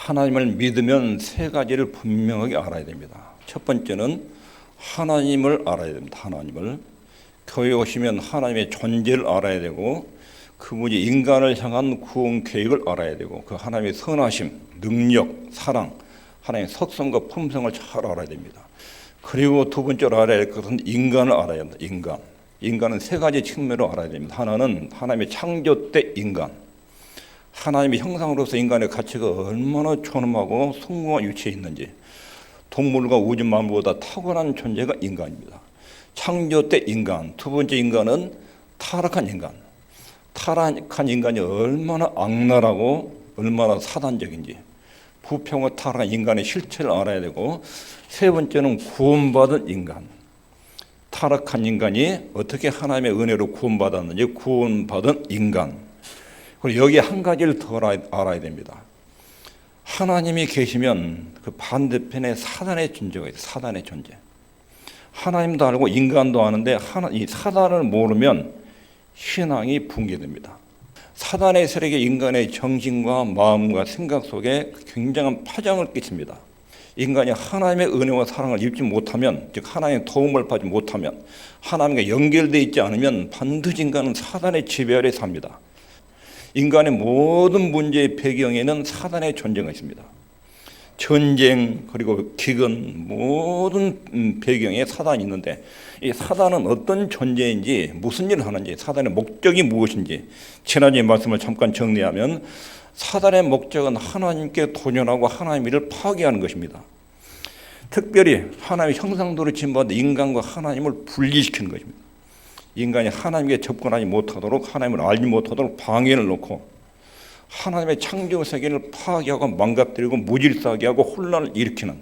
하나님을 믿으면 세 가지를 분명하게 알아야 됩니다. 첫 번째는 하나님을 알아야 됩니다. 하나님을. 교회에 오시면 하나님의 존재를 알아야 되고 그분이 인간을 향한 구원 계획을 알아야 되고 그 하나님의 선하심, 능력, 사랑, 하나님의 속성과 품성을 잘 알아야 됩니다. 그리고 두 번째로 알아야 될 것은 인간을 알아야 합니다. 인간은 세 가지 측면으로 알아야 됩니다. 하나는 하나님의 창조 때 인간, 하나님의 형상으로서 인간의 가치가 얼마나 존엄하고 숭고한 위치에 있는지, 동물과 우주 만물보다 탁월한 존재가 인간입니다. 창조 때 인간, 두 번째 인간은 타락한 인간. 타락한 인간이 얼마나 악랄하고 얼마나 사단적인지, 부평과 타락한 인간의 실체를 알아야 되고, 세 번째는 구원받은 인간. 타락한 인간이 어떻게 하나님의 은혜로 구원받았는지 구원받은 인간. 그리고 여기에 한 가지를 더 알아야 됩니다. 하나님이 계시면 그 반대편에 사단의 존재가 있어요. 사단의 존재. 하나님도 알고 인간도 아는데 이 사단을 모르면 신앙이 붕괴됩니다. 사단의 세력이 인간의 정신과 마음과 생각 속에 굉장한 파장을 끼칩니다. 인간이 하나님의 은혜와 사랑을 입지 못하면, 즉 하나님의 도움을 받지 못하면, 하나님과 연결되어 있지 않으면 반드시 인간은 사단의 지배 아래 삽니다. 인간의 모든 문제의 배경에는 사단의 존재가 있습니다. 전쟁 그리고 기근 모든 배경에 사단이 있는데 이 사단은 어떤 존재인지 무슨 일을 하는지 사단의 목적이 무엇인지 지난주의 말씀을 잠깐 정리하면 사단의 목적은 하나님께 도전하고 하나님의 일을 파괴하는 것입니다. 특별히 하나님의 형상대로 지음받은 인간과 하나님을 분리시키는 것입니다. 인간이 하나님께 접근하지 못하도록 하나님을 알지 못하도록 방해를 놓고 하나님의 창조 세계를 파괴하고 망가뜨리고 무질서하게 하고 혼란을 일으키는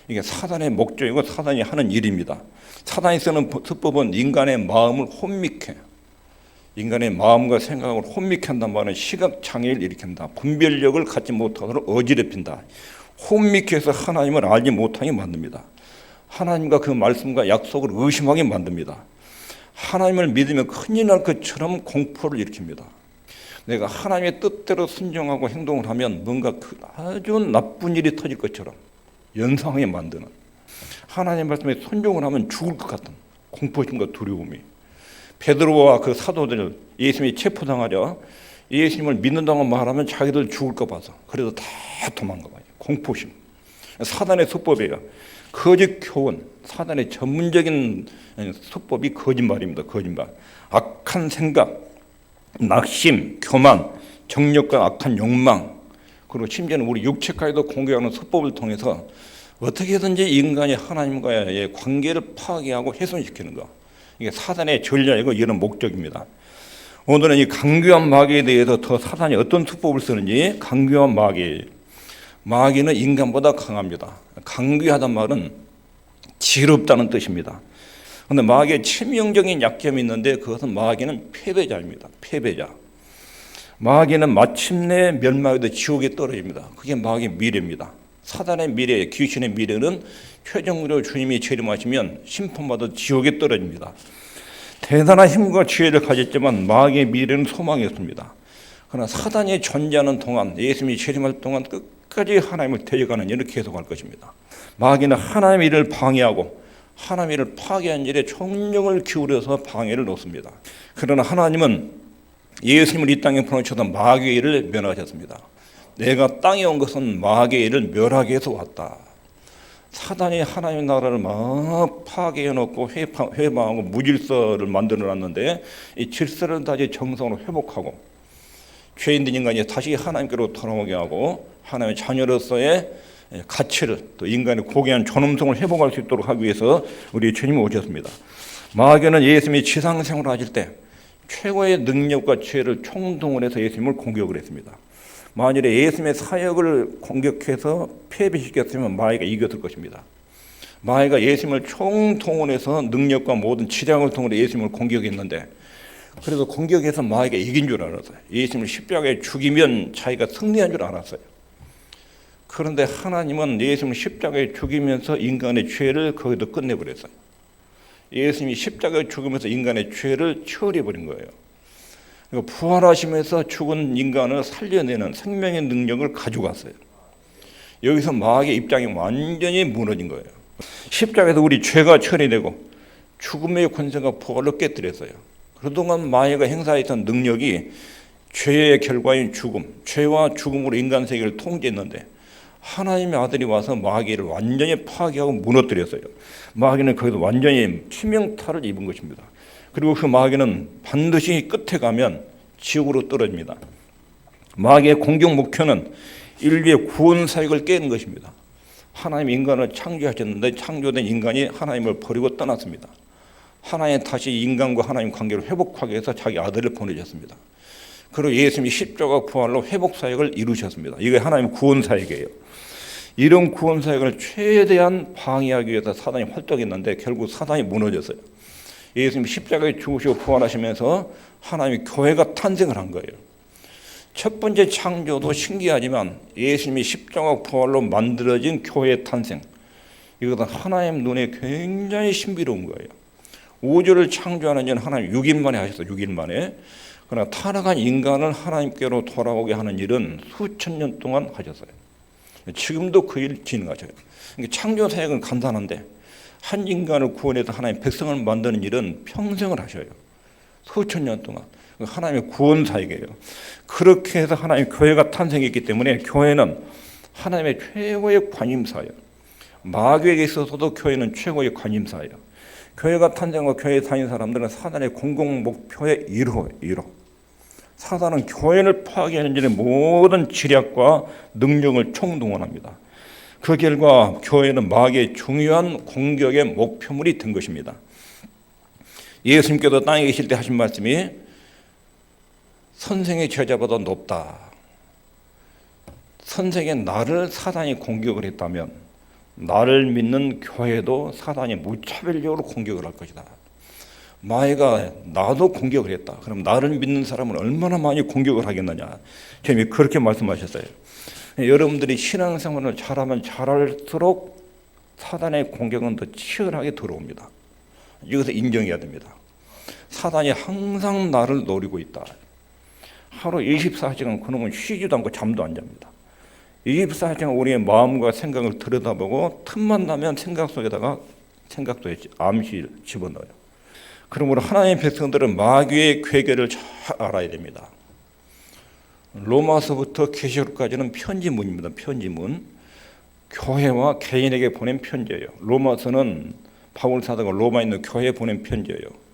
이게 사단의 목적이고 사단이 하는 일입니다. 사단이 쓰는 수법은 인간의 마음을 혼미케, 인간의 마음과 생각을 혼미케 한단 말은 시각장애를 일으킨다. 분별력을 갖지 못하도록 어지럽힌다. 혼미케 해서 하나님을 알지 못하게 만듭니다. 하나님과 그 말씀과 약속을 의심하게 만듭니다. 하나님을 믿으면 큰일 날 것처럼 공포를 일으킵니다. 내가 하나님의 뜻대로 순종하고 행동을 하면 뭔가 아주 나쁜 일이 터질 것처럼 연상하게 만드는, 하나님의 말씀에 순종을 하면 죽을 것 같은 공포심과 두려움이, 베드로와 그 사도들 예수님이 체포당하자 예수님을 믿는다고 말하면 자기들 죽을 거 봐서 그래도 다 도망가 봐요. 공포심. 사단의 수법이에요. 거짓 교훈, 사단의 전문적인 수법이 거짓말입니다. 거짓말. 악한 생각, 낙심, 교만, 정력과 악한 욕망, 그리고 심지어는 우리 육체까지도 공격하는 수법을 통해서 어떻게든지 인간이 하나님과의 관계를 파괴하고 훼손시키는 것. 이게 사단의 전략이고 이런 목적입니다. 오늘은 이 강교한 마귀에 대해서 더 사단이 어떤 수법을 쓰는지, 강교한 마귀는 인간보다 강합니다. 강귀하단 말은 지혜롭다는 뜻입니다. 그런데 마귀의 치명적인 약점이 있는데 그것은 마귀는 패배자입니다. 패배자. 마귀는 마침내 멸망에도 지옥에 떨어집니다. 그게 마귀의 미래입니다. 사단의 미래, 귀신의 미래는 최종적으로 주님이 재림하시면 심판받아 지옥에 떨어집니다. 대단한 힘과 지혜를 가졌지만 마귀의 미래는 소망이었습니다. 그러나 사단이 존재하는 동안, 예수님이 재림할 동안 끝까지 하나님을 대적하는 일을 계속할 것입니다. 마귀는 하나님의 일을 방해하고 하나님의 일을 파괴한 일에 총력을 기울여서 방해를 놓습니다. 그러나 하나님은 예수님을 이 땅에 보내셔서 마귀의 일을 멸하셨습니다. 내가 땅에 온 것은 마귀의 일을 멸하기 위해서 왔다. 사단이 하나님의 나라를 막 파괴해놓고 회방하고 무질서를 만들어놨는데 이 질서를 다시 정성으로 회복하고 죄인된 인간이 다시 하나님께로 돌아오게 하고 하나님의 자녀로서의 가치를, 또 인간의 고귀한 존엄성을 회복할 수 있도록 하기 위해서 우리 주님이 오셨습니다. 마귀는 예수님이 지상생활을 하실 때 최고의 능력과 지혜를 총동원해서 예수님을 공격을 했습니다. 만일에 예수님의 사역을 공격해서 패배시켰으면 마귀가 이겼을 것입니다. 마귀가 예수님을 총동원해서 능력과 모든 지략을 통해 예수님을 공격했는데, 그래서 공격해서 마귀가 이긴 줄 알았어요. 예수님을 십자가에 죽이면 자기가 승리한 줄 알았어요. 그런데 하나님은 예수님을 십자가에 죽이면서 인간의 죄를 거기도 끝내버렸어요. 예수님이 십자가에 죽으면서 인간의 죄를 처리해버린 거예요. 부활하시면서 죽은 인간을 살려내는 생명의 능력을 가져갔어요. 여기서 마귀의 입장이 완전히 무너진 거예요. 십자가에서 우리 죄가 처리되고 죽음의 권세가 포괄로 깨뜨렸어요. 그동안 마귀가 행사했던 능력이 죄의 결과인 죽음, 죄와 죽음으로 인간 세계를 통제했는데 하나님의 아들이 와서 마귀를 완전히 파괴하고 무너뜨렸어요. 마귀는 거기서 완전히 치명타를 입은 것입니다. 그리고 그 마귀는 반드시 끝에 가면 지옥으로 떨어집니다. 마귀의 공격 목표는 인류의 구원 사역을 깨는 것입니다. 하나님 인간을 창조하셨는데 창조된 인간이 하나님을 버리고 떠났습니다. 하나님 다시 인간과 하나님 관계를 회복하기 위해서 자기 아들을 보내셨습니다. 그리고 예수님이 십자가 부활로 회복 사역을 이루셨습니다. 이게 하나님의 구원 사역이에요. 이런 구원 사역을 최대한 방해하기 위해서 사단이 활동했는데 결국 사단이 무너졌어요. 예수님이 십자가에 죽으시고 부활하시면서 하나님의 교회가 탄생을 한 거예요. 첫 번째 창조도 신기하지만 예수님이 십자가 부활로 만들어진 교회의 탄생, 이것은 하나님 눈에 굉장히 신비로운 거예요. 우주를 창조하는 일은 하나님 6일 만에 하셨어요. 6일 만에. 그러나 타락한 인간을 하나님께로 돌아오게 하는 일은 수천 년 동안 하셨어요. 지금도 그 일 진행하셔요. 그러니까 창조 사역은 간단한데 한 인간을 구원해서 하나님 백성을 만드는 일은 평생을 하셔요. 수천 년 동안. 하나님의 구원 사역이에요. 그렇게 해서 하나님의 교회가 탄생했기 때문에 교회는 하나님의 최고의 관심사예요. 마귀에게 있어서도 교회는 최고의 관심사예요. 교회가 탄생하고 교회에 다니는 사람들은 사단의 공공 목표의 1호. 사단은 교회를 파괴하는 일에 모든 지략과 능력을 총동원합니다. 그 결과 교회는 마귀의 중요한 공격의 목표물이 된 것입니다. 예수님께서 땅에 계실 때 하신 말씀이 선생의 제자보다 높다. 선생의 나를 사단이 공격을 했다면 나를 믿는 교회도 사단이 무차별적으로 공격을 할 것이다. 마귀가 나도 공격을 했다. 그럼 나를 믿는 사람은 얼마나 많이 공격을 하겠느냐. 주님이 그렇게 말씀하셨어요. 여러분들이 신앙생활을 잘하면 잘할수록 사단의 공격은 더 치열하게 들어옵니다. 이것을 인정해야 됩니다. 사단이 항상 나를 노리고 있다. 하루 24시간 그놈은 쉬지도 않고 잠도 안 잡니다. 24시간 우리의 마음과 생각을 들여다보고 틈만 나면 생각 속에다가 생각도 암시 집어넣어요. 그러므로 하나님의 백성들은 마귀의 괴계를 잘 알아야 됩니다. 로마서부터 계시록까지는 편지문입니다. 편지문. 교회와 개인에게 보낸 편지예요. 로마서는 바울 사도가 로마에 있는 교회에 보낸 편지예요.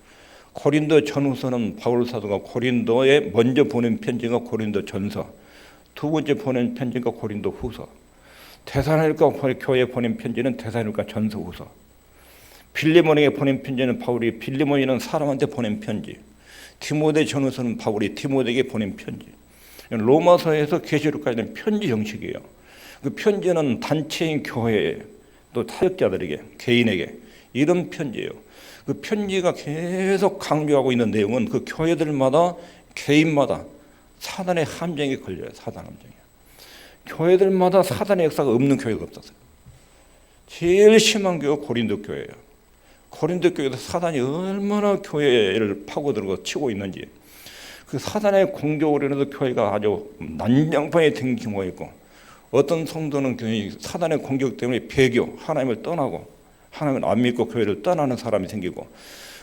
고린도 전후서는 바울 사도가 고린도에 먼저 보낸 편지가 고린도 전서, 두 번째 보낸 편지가 고린도 후서, 데살로니가 교회에 보낸 편지는 데살로니가 전서 후서, 빌레몬에게 보낸 편지는 바울이 빌레몬이라는 사람한테 보낸 편지, 디모데 전후서는 바울이 디모데에게 보낸 편지. 로마서에서 계시록까지는 편지 형식이에요. 그 편지는 단체인 교회에 또 사역자들에게 개인에게 이런 편지예요. 그 편지가 계속 강조하고 있는 내용은 그 교회들마다 개인마다 사단의 함정에 걸려요. 사단 함정에. 교회들마다 사단의 역사가 없는 교회가 없었어요. 제일 심한 교회가 고린도 교회예요. 고린도 교회에서 사단이 얼마나 교회를 파고들고 치고 있는지 그 사단의 공격으로 인해서 교회가 아주 난장판에 된 경우가 있고 어떤 성도는 사단의 공격 때문에 배교, 하나님을 떠나고 하나님을 안 믿고 교회를 떠나는 사람이 생기고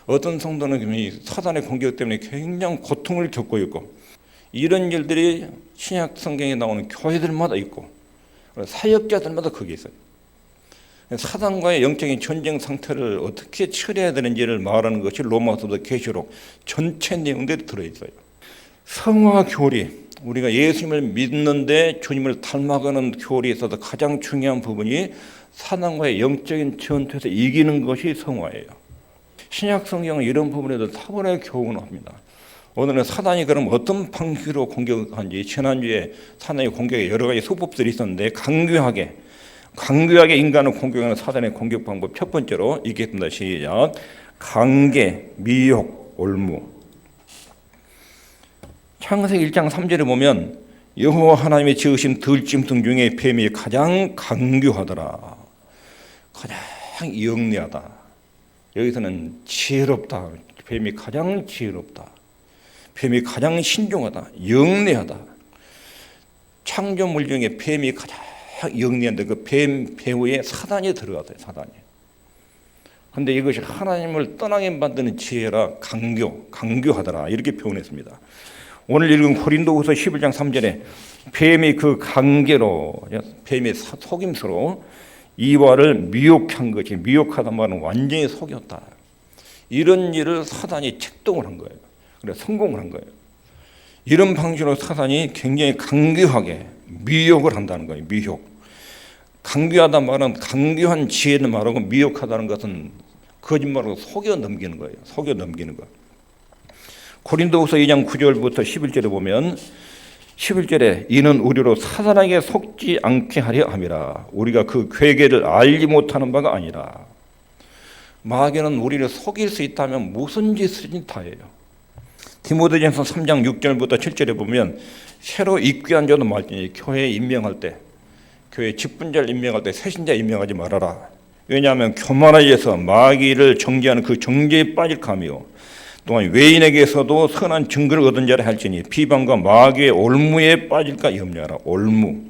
어떤 성도는 사단의 공격 때문에 굉장히 고통을 겪고 있고 이런 일들이 신약 성경에 나오는 교회들마다 있고 사역자들마다 거기 있어요. 사단과의 영적인 전쟁 상태를 어떻게 처리해야 되는지를 말하는 것이 로마서부터 계시록 전체 내용들이 들어있어요. 성화 교리, 우리가 예수님을 믿는데 주님을 닮아가는 교리에 있어서 가장 중요한 부분이 사단과의 영적인 전투에서 이기는 것이 성화예요. 신약 성경은 이런 부분에도 탁월하게 교훈을 합니다. 오늘은 사단이 그럼 어떤 방식으로 공격하는지 지난주에 사단의 공격에 여러 가지 수법들이 있었는데 강교하게 인간을 공격하는 사단의 공격 방법 첫 번째로 읽겠습니다. 시작. 강계, 미혹, 올무. 창세기 1장 3절에 보면 여호와 하나님이 지으신 들짐승 중에 뱀이 가장 강교하더라. 가장 영리하다. 여기서는 지혜롭다. 뱀이 가장 지혜롭다. 뱀이 가장 신중하다. 영리하다. 창조물 중에 뱀이 가장 영리한데 그 뱀 배후에 사단이 들어갔어요. 사단이. 그런데 이것이 하나님을 떠나게 만드는 지혜라 강교하더라 이렇게 표현했습니다. 오늘 읽은 고린도후서 11장 3절에 뱀이 그 강계로 뱀의 속임수로 이와를 미혹한 것이 미혹하단 말은 완전히 속였다. 이런 일을 사단이 책동을 한 거예요. 그래서 성공을 한 거예요. 이런 방식으로 사단이 굉장히 강교하게 미혹을 한다는 거예요. 미혹. 강교하단 말은 강교한 지혜를 말하고 미혹하다는 것은 거짓말로 속여 넘기는 거예요. 속여 넘기는 거. 고린도후서 2장 9절부터 11절에 보면 11절에 이는 우리로 사단에게 속지 않게 하려 함이라. 우리가 그 괴계를 알지 못하는 바가 아니라. 마귀는 우리를 속일 수 있다면 무슨 짓이든 다 해요. 디모데전서 3장 6절부터 7절에 보면 새로 입교한 자도 말이니 교회에 임명할 때 교회 직분자를 임명할 때 새신자 임명하지 말아라. 왜냐하면 교만하여서 마귀를 정죄하는 그 정죄에 빠질까 하며 또한 외인에게서도 선한 증거를 얻은 자라 할지니 비방과 마귀의 올무에 빠질까 염려하라. 올무.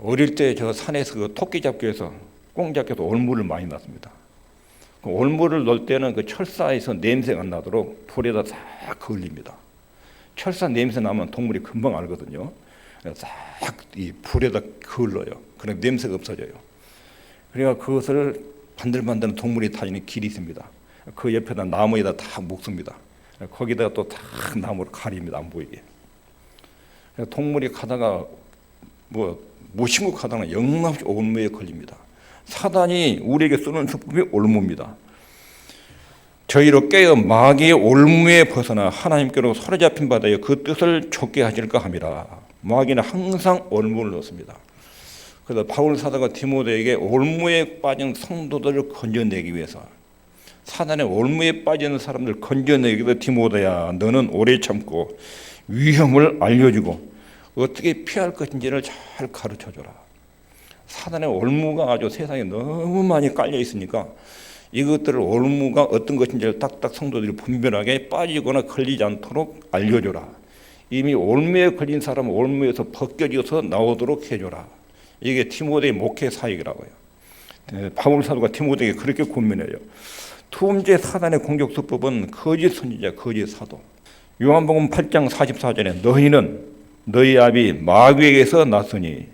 어릴 때 저 산에서 그 토끼 잡기 위해서 꽁 잡기 위해서 올무를 많이 놨습니다. 그 올무를 넣을 때는 그 철사에서 냄새가 안 나도록 불에다 싹 그을립니다. 철사 냄새 나면 동물이 금방 알거든요. 싹 이 불에다 그을러요. 그럼 냄새가 없어져요. 그러니까 그것을 반들반들 동물이 다니는 길이 있습니다. 그 옆에다 나무에다 다 묶습니다. 거기다가 또 다 나무로 가립니다. 안 보이게. 동물이 가다가 무심코 가다가 영락없이 올무에 걸립니다. 사단이 우리에게 쓰는 수법이 올무입니다. 저희로 깨어 마귀의 올무에 벗어나 하나님께로 사로잡힌 바다에 그 뜻을 좇게 하실까 함이라. 마귀는 항상 올무를 넣습니다. 그래서 바울 사도가 디모데에게 올무에 빠진 성도들을 건져내기 위해서 사단의 올무에 빠지는 사람들 건져내기 위해서 디모데야 너는 오래 참고 위험을 알려주고 어떻게 피할 것인지를 잘 가르쳐줘라. 사단의 올무가 아주 세상에 너무 많이 깔려 있으니까 이것들을 올무가 어떤 것인지를 딱딱 성도들이 분별하게 빠지거나 걸리지 않도록 알려줘라. 이미 올무에 걸린 사람은 올무에서 벗겨져서 나오도록 해줘라. 이게 디모데의 목회 사역이라고요. 바울 사도가 디모데에게 그렇게 권면해요. 두 번째 사단의 공격 수법은 거짓 선지자, 거짓 사도. 요한복음 8장 44절에 너희는 너희 아비 마귀에게서 났으니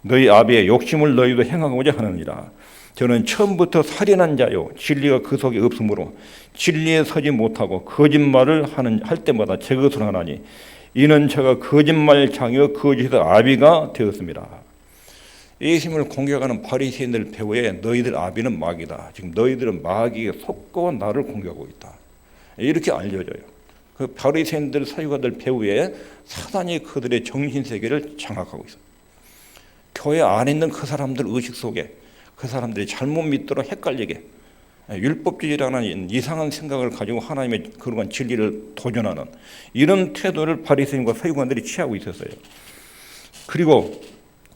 너희 아비의 욕심을 너희도 행하고자 하느니라. 저는 처음부터 살인한 자요 진리가 그 속에 없으므로 진리에 서지 못하고 거짓말을 할 때마다 제 것을 하나니 이는 저가 거짓말장이요 거짓의 아비가 되었습니다. 예수님을 공격하는 바리새인들 배후에 너희들 아비는 마귀다. 지금 너희들은 마귀에 속고 나를 공격하고 있다. 이렇게 알려져요. 그 바리새인들 사유가들 배후에 사단이 그들의 정신세계를 장악하고 있어요. 교회 안에 있는 그 사람들 의식 속에 그 사람들이 잘못 믿도록 헷갈리게 율법주의라는 이상한 생각을 가지고 하나님의 그러한 진리를 도전하는 이런 태도를 바리새인과 서기관들이 취하고 있었어요. 그리고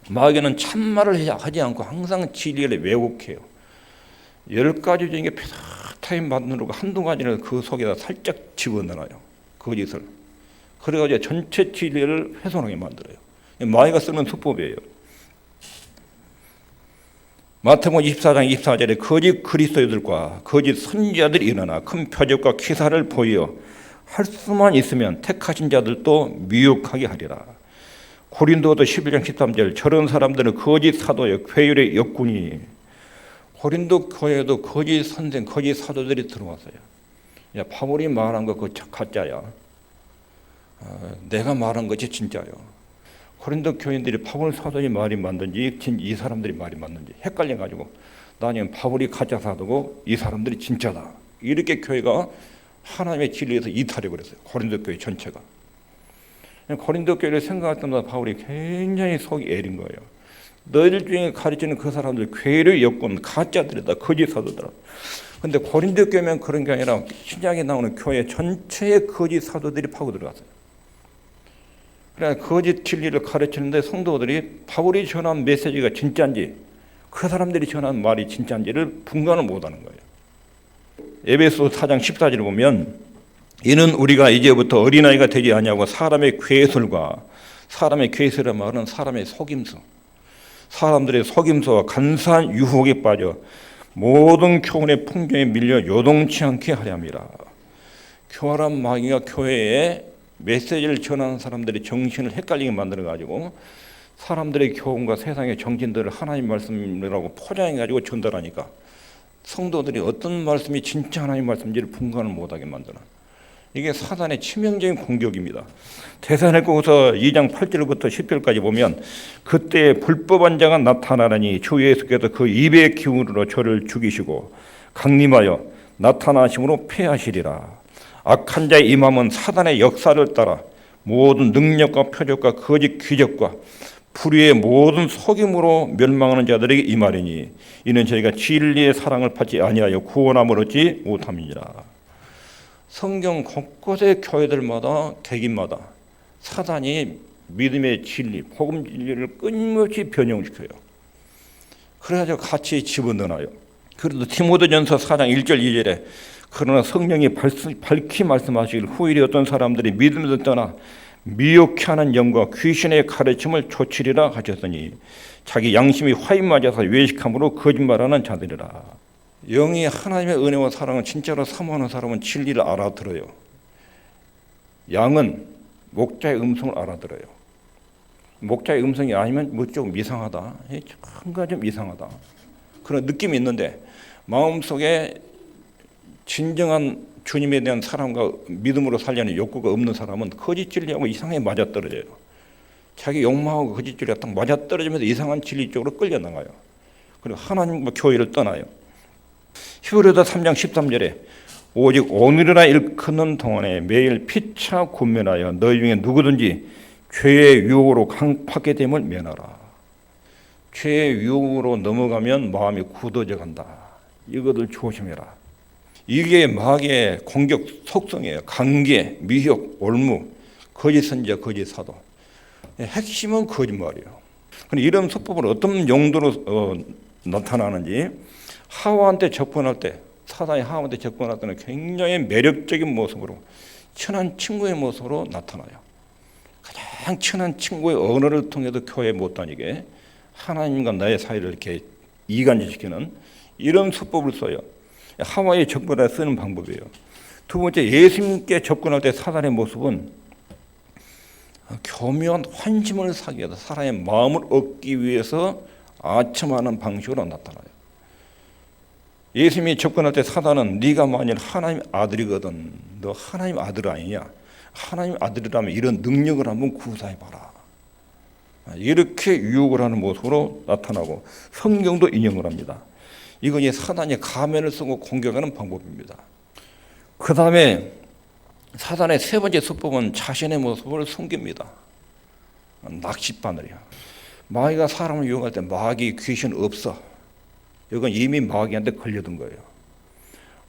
마귀는 참말을 하지 않고 항상 진리를 왜곡해요. 10가지 중에 비슷하게 만들고 한두 가지를 그 속에다 살짝 집어넣어요. 거짓을. 그래가지고 전체 진리를 훼손하게 만들어요. 마귀가 쓰는 수법이에요. 마태복음 24장 24절에 거짓 그리스도들과 거짓 선지자들이 일어나 큰 표적과 기사를 보여 할 수만 있으면 택하신 자들도 미혹하게 하리라. 고린도도 11장 13절 저런 사람들은 거짓 사도요 괴율의 역군이. 고린도 교회에도 거짓 선생, 거짓 사도들이 들어왔어요. 야, 바울이 말한 거 그거 가짜야. 내가 말한 것이 진짜요. 고린도 교인들이 바울 사도의 말이 맞는지 이 사람들이 말이 맞는지 헷갈려가지고 나는 바울이 가짜 사도고 이 사람들이 진짜다. 이렇게 교회가 하나님의 진리에서 이탈해 버렸어요. 고린도 교회 전체가. 고린도 교회를 생각할 때마다 바울이 굉장히 속이 애린 거예요. 너희들 중에 가르치는 그 사람들 괴를 엮은 가짜들이다. 거짓 사도들아. 그런데 고린도 교회면 그런 게 아니라 신약에 나오는 교회 전체의 거짓 사도들이 파고 들어갔어요. 그래 거짓 진리를 가르치는데 성도들이 바울이 전한 메시지가 진짜인지 그 사람들이 전한 말이 진짜인지를 분간을 못하는 거예요. 에베소 4장 14절을 보면 이는 우리가 이제부터 어린아이가 되지 아니하고 사람의 괴술과 사람의 괴세란 말은 사람의 속임수, 사람들의 속임수와 간사한 유혹에 빠져 모든 교훈의 풍경에 밀려 요동치 않게 하려 함이라. 교활한 마귀가 교회에 메시지를 전하는 사람들의 정신을 헷갈리게 만들어가지고 사람들의 교훈과 세상의 정신들을 하나님 말씀이라고 포장해가지고 전달하니까 성도들이 어떤 말씀이 진짜 하나님 말씀인지를 분간을 못하게 만드는, 이게 사단의 치명적인 공격입니다. 데살로니가서 2장 8절부터 10절까지 보면 그때 불법한 자가 나타나라니 주 예수께서 그 입의 기운으로 저를 죽이시고 강림하여 나타나심으로 패하시리라. 악한 자의 임함은 사단의 역사를 따라 모든 능력과 표적과 거짓 기적과 불의의 모든 속임으로 멸망하는 자들에게 임하리니 이는 저희가 진리의 사랑을 받지 아니하여 구원함을 얻지 못함이니라. 성경 곳곳의 교회들마다 객인마다 사단이 믿음의 진리, 복음 진리를 끊임없이 변형시켜요. 그래가지고 같이 집어넣어요. 그래도 디모데전서 4장 1절 2절에 그러나 성령이 밝히 말씀하시길 후일에 어떤 사람들이 믿음에서 떠나 미혹해 하는 영과 귀신의 가르침을 좇으리라 하셨으니 자기 양심이 화인 맞아서 외식함으로 거짓말하는 자들이라. 영이 하나님의 은혜와 사랑을 진짜로 사모하는 사람은 진리를 알아들어요. 양은 목자의 음성을 알아들어요. 목자의 음성이 아니면 뭐 좀 이상하다, 뭔가 좀 이상하다 그런 느낌이 있는데 마음속에 진정한 주님에 대한 사랑과 믿음으로 살려는 욕구가 없는 사람은 거짓 진리하고 이상하게 맞아떨어져요. 자기 욕망하고 거짓 진리가 딱 맞아떨어지면서 이상한 진리 쪽으로 끌려나가요. 그리고 하나님과 교회를 떠나요. 히브리서 3장 13절에 오직 오늘이나 일컫는 동안에 매일 피차 군면하여 너희 중에 누구든지 죄의 유혹으로 강팍하게 됨을 면하라. 죄의 유혹으로 넘어가면 마음이 굳어져 간다. 이것을 조심해라. 이게 마귀의 공격 속성이에요. 관계, 미혹, 올무, 거짓 선지자, 거짓 사도. 핵심은 거짓말이에요. 그런데 이런 수법을 어떤 용도로 나타나는지, 하와한테 접근할 때, 사단이 하와한테 접근할 때는 굉장히 매력적인 모습으로, 친한 친구의 모습으로 나타나요. 가장 친한 친구의 언어를 통해서 교회에 못 다니게 하나님과 나의 사이를 이렇게 이간질시키는 이런 수법을 써요. 하와에 접근해 쓰는 방법이에요. 두 번째, 예수님께 접근할 때 사단의 모습은 교묘한 환심을 사기 위해서 사람의 마음을 얻기 위해서 아첨하는 방식으로 나타나요. 예수님이 접근할 때 사단은 네가 만일 하나님 아들이거든, 너 하나님 아들 아니냐, 하나님 아들이라면 이런 능력을 한번 구사해봐라, 이렇게 유혹을 하는 모습으로 나타나고 성경도 인용을 합니다. 이건 사단이 가면을 쓰고 공격하는 방법입니다. 그 다음에 사단의 세 번째 수법은 자신의 모습을 숨깁니다. 낚싯바늘이야. 마귀가 사람을 유혹할 때 마귀 귀신 없어. 이건 이미 마귀한테 걸려든 거예요.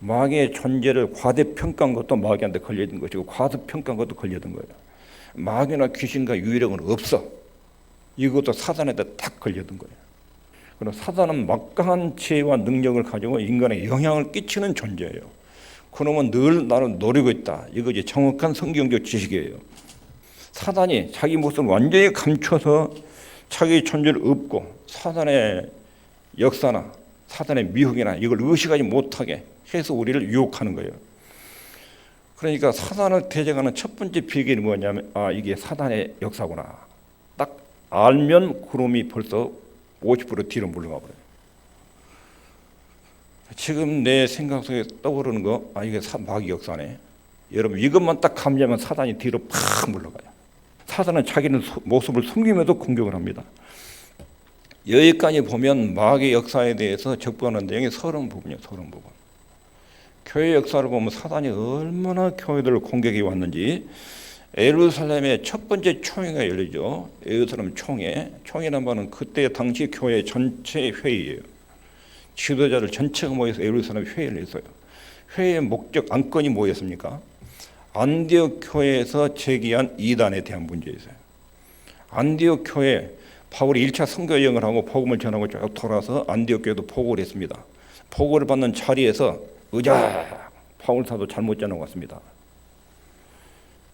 마귀의 존재를 과대평가한 것도 마귀한테 걸려든 것이고 과소평가한 것도 걸려든 거예요. 마귀나 귀신과 유일력은 없어. 이것도 사단한테 딱 걸려든 거예요. 그럼 사단은 막강한 지혜와 능력을 가지고 인간에 영향을 끼치는 존재예요. 그놈은 늘 나를 노리고 있다. 이것이 정확한 성경적 지식이에요. 사단이 자기 모습을 완전히 감춰서 자기 존재를 엎고 사단의 역사나 사단의 미혹이나 이걸 의식하지 못하게 해서 우리를 유혹하는 거예요. 그러니까 사단을 대적하는 첫 번째 비결이 뭐냐면 이게 사단의 역사구나. 딱 알면 구름이 벌써 50% 뒤로 물러가 버려요. 지금 내 생각 속에 떠오르는 거, 이게 마귀 역사네. 여러분 이것만 딱 감지하면 사단이 뒤로 팍 물러가요. 사단은 자기는 모습을 숨기면서 공격을 합니다. 여기까지 보면 마귀 역사에 대해서 접근하는 내용이 30부분이에요. 30부분. 교회 역사를 보면 사단이 얼마나 교회들을 공격해 왔는지, 예루살렘의 첫 번째 총회가 열리죠. 예루살렘 총회. 총회란 말은 그때 당시 교회 전체 회의예요. 지도자들 전체가 모여서 예루살렘 회의를 했어요. 회의의 목적 안건이 뭐였습니까? 안디옥 교회에서 제기한 이단에 대한 문제였어요. 안디옥 교회, 바울이 1차 선교 여행을 하고 복음을 전하고 쭉 돌아서 안디옥 교회도 보고를 했습니다. 보고를 받는 자리에서 바울 사도 잘못 전하고 왔습니다.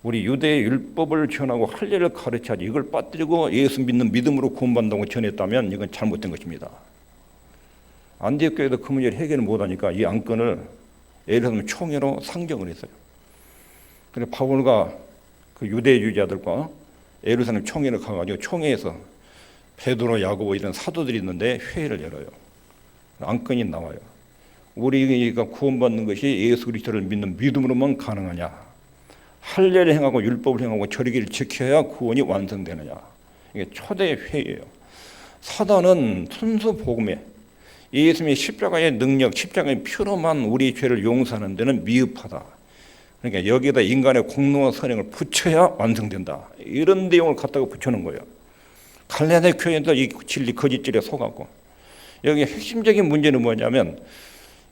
우리 유대의 율법을 전하고 할례를 가르쳐야지 이걸 빠뜨리고 예수 믿는 믿음으로 구원받는다고 전했다면 이건 잘못된 것입니다. 안디옥 교회도 그 문제를 해결을 못하니까 이 안건을 예루살렘 총회로 상정을 했어요. 그래서 바울과 그 유대주의자들과 예루살렘 총회를 가가지고 총회에서 베드로, 야고보 이런 사도들이 있는데 회의를 열어요. 안건이 나와요. 우리가 구원받는 것이 예수 그리스도를 믿는 믿음으로만 가능하냐? 할례를 행하고 율법을 행하고 절기를 지켜야 구원이 완성되느냐? 이게 초대 회의예요. 사단은 순수 복음에 예수님의 십자가의 능력, 십자가의 피로만 우리 죄를 용서하는 데는 미흡하다. 그러니까 여기에다 인간의 공로와 선행을 붙여야 완성된다. 이런 내용을 갖다가 붙여놓은 거예요. 갈라디아 교회도 이 진리, 거짓 진리에 속았고, 여기 핵심적인 문제는 뭐냐면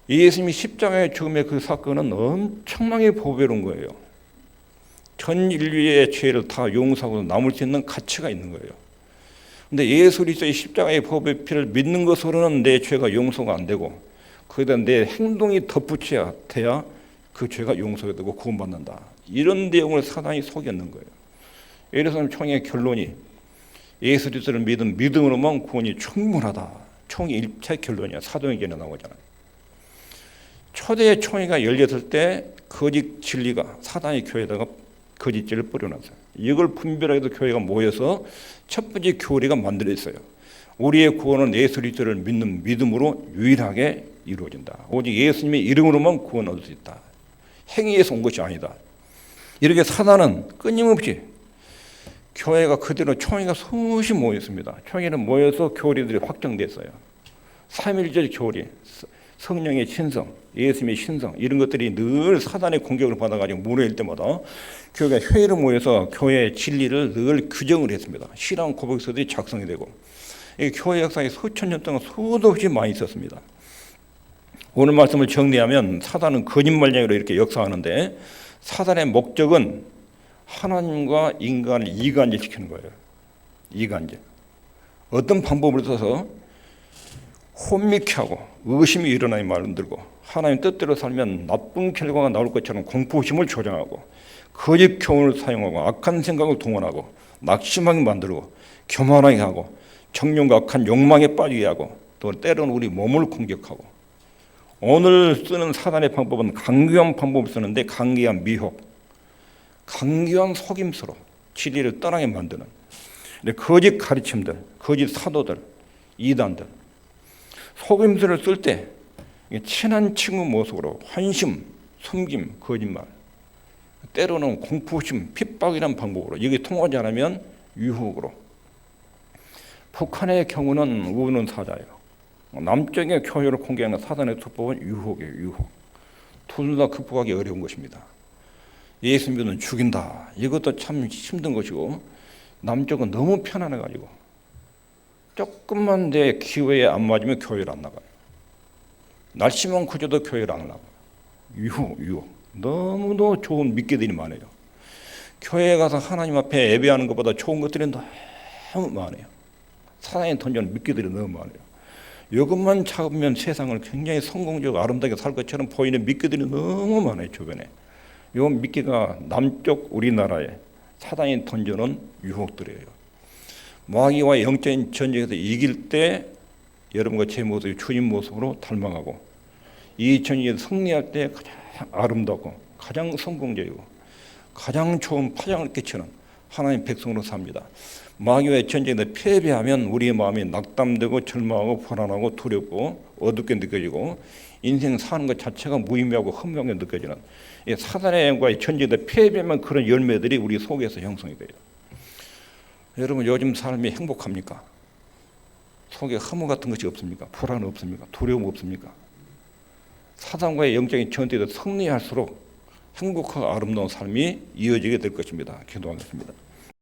예수님이 십자가의 죽음의 그 사건은 엄청나게 보배로운 거예요. 전 인류의 죄를 다 용서하고 남을 수 있는 가치가 있는 거예요. 근데 예수 그리스도의 십자가의 보배 피를 믿는 것으로는 내 죄가 용서가 안 되고 거기다 내 행동이 덧붙여야 돼야 그 죄가 용서가 되고 구원받는다. 이런 내용을 사단이 속였는 거예요. 예루살렘 총회의 결론이 예수 그리스도를 믿은 믿음으로만 구원이 충분하다. 총회 일체 결론이야. 사도행전에 나오잖아요. 초대 총회가 열렸을 때 거짓 진리가 사단의 교회에다가 거짓 진리를 뿌려놨어요. 이걸 분별하게 해서 교회가 모여서 첫 번째 교리가 만들어졌어요. 우리의 구원은 예수 그리스도를 믿는 믿음으로 유일하게 이루어진다. 오직 예수님의 이름으로만 구원 얻을 수 있다. 행위에서 온 것이 아니다. 이렇게 사단은 끊임없이 교회가 그대로 총회가 수시 모였습니다. 총회는 모여서 교리들이 확정됐어요. 삼일절 교리, 성령의 신성, 예수님의 신성 이런 것들이 늘 사단의 공격을 받아가지고 무너질 때마다 교회가 회의를 모여서 교회의 진리를 늘 규정을 했습니다. 신앙 고백서들이 작성이 되고 이 교회 역사에 수천 년 동안 수도 없이 많이 있었습니다. 오늘 말씀을 정리하면 사단은 거짓말쟁이로 이렇게 역사하는데 사단의 목적은 하나님과 인간을 이간질시키는 거예요. 이간질. 어떤 방법을 써서 혼미케 하고 의심이 일어나게 만들고 하나님 뜻대로 살면 나쁜 결과가 나올 것처럼 공포심을 조장하고 거짓 교훈을 사용하고 악한 생각을 동원하고 낙심하게 만들고 교만하게 하고 정욕과 악한 욕망에 빠지게 하고 또 때로는 우리 몸을 공격하고 오늘 쓰는 사단의 방법은 강교한 방법을 쓰는데 강교한 미혹, 강교한 속임수로 진리를 떠나게 만드는 거짓 가르침들, 거짓 사도들, 이단들 속임수를 쓸 때 친한 친구 모습으로 환심, 숨김, 거짓말 때로는 공포심, 핍박이라는 방법으로 이게 통하지 않으면 유혹으로 북한의 경우는 우는 사자예요. 남쪽의 교회를 공개하는 사단의 수법은 유혹이에요. 유혹. 둘 다 극복하기 어려운 것입니다. 예수 믿으면 죽인다. 이것도 참 힘든 것이고 남쪽은 너무 편안해가지고 조금만 내 기회에 안 맞으면 교회를 안 나가요. 날씨만 커져도 교회를 안 나가요. 유혹. 너무도 좋은 믿게들이 많아요. 교회에 가서 하나님 앞에 예배하는 것보다 좋은 것들이 너무 많아요. 사단이 던져는 믿게들이 너무 많아요. 이것만 잡으면 세상을 굉장히 성공적으로 아름답게 살 것처럼 보이는 믿게들이 너무 많아요. 주변에. 이 믿게가 남쪽 우리나라에 사단이 던져놓은 유혹들이에요. 마귀와 영적인 전쟁에서 이길 때 여러분과 제 모습이 주님 모습으로 닮아가고 이 전쟁에서 승리할 때 가장 아름답고 가장 성공적이고 가장 좋은 파장을 끼치는 하나님의 백성으로 삽니다. 마귀와의 전쟁에서 패배하면 우리의 마음이 낙담되고 절망하고 불안하고 두렵고 어둡게 느껴지고 인생 사는 것 자체가 무의미하고 험하게 느껴지는 사단과의 전쟁에서 패배하면 그런 열매들이 우리 속에서 형성이 돼요. 여러분 요즘 삶이 행복합니까? 속에 허무 같은 것이 없습니까? 불안 없습니까? 두려움 없습니까? 사단과의 영적인 전투에서 승리할수록 행복하고 아름다운 삶이 이어지게 될 것입니다. 기도하겠습니다.